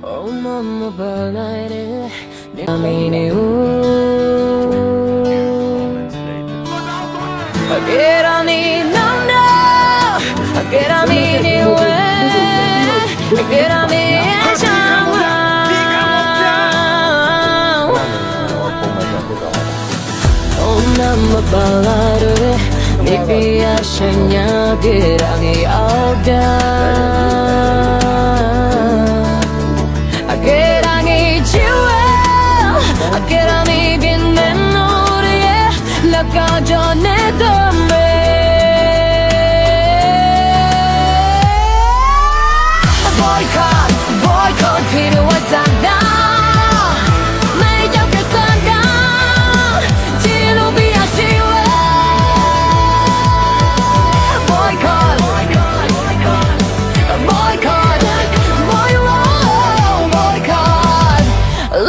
Oh mama balare amine get on me no get on me get on me oh mama balare maybe I should not get on me all down boycott people was on down many jokers on down till be a boycott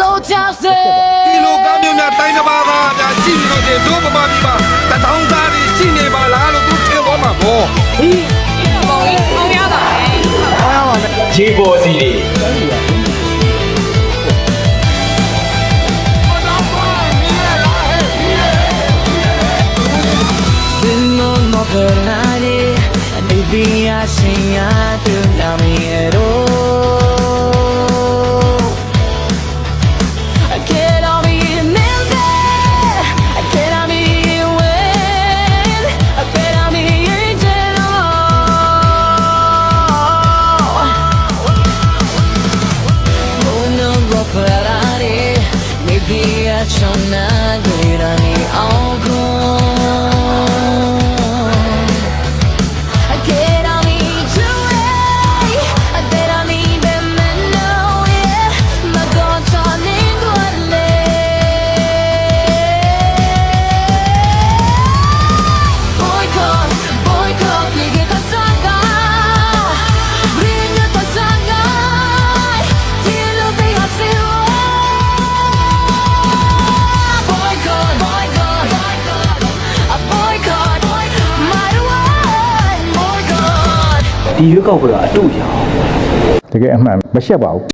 low down say ဒီလိုကောင်းမျိုးများတိုင်းတစ်ပါးပါဒါရှိနေတော့ဒီတို့ကပါပြီးပါတထောင်သားတွေရှိနေပါလားလို့သူထင်သွားမှာပေါ့ဟီးပေါ့ကြီးအောင်ရတာပဲအောင်ရပါမယ်ခြေပေါ်စီတွေBaby, I sing, I do not mean at all. I get on me in there, I get on me when, I get on me in general. Oh no, Roperani, maybe I shall not get on me all gone.ဒီရွေးကောက်ပွဲကအတူပြောင်းတကယ်အမှန်မရှက်ပါဘူး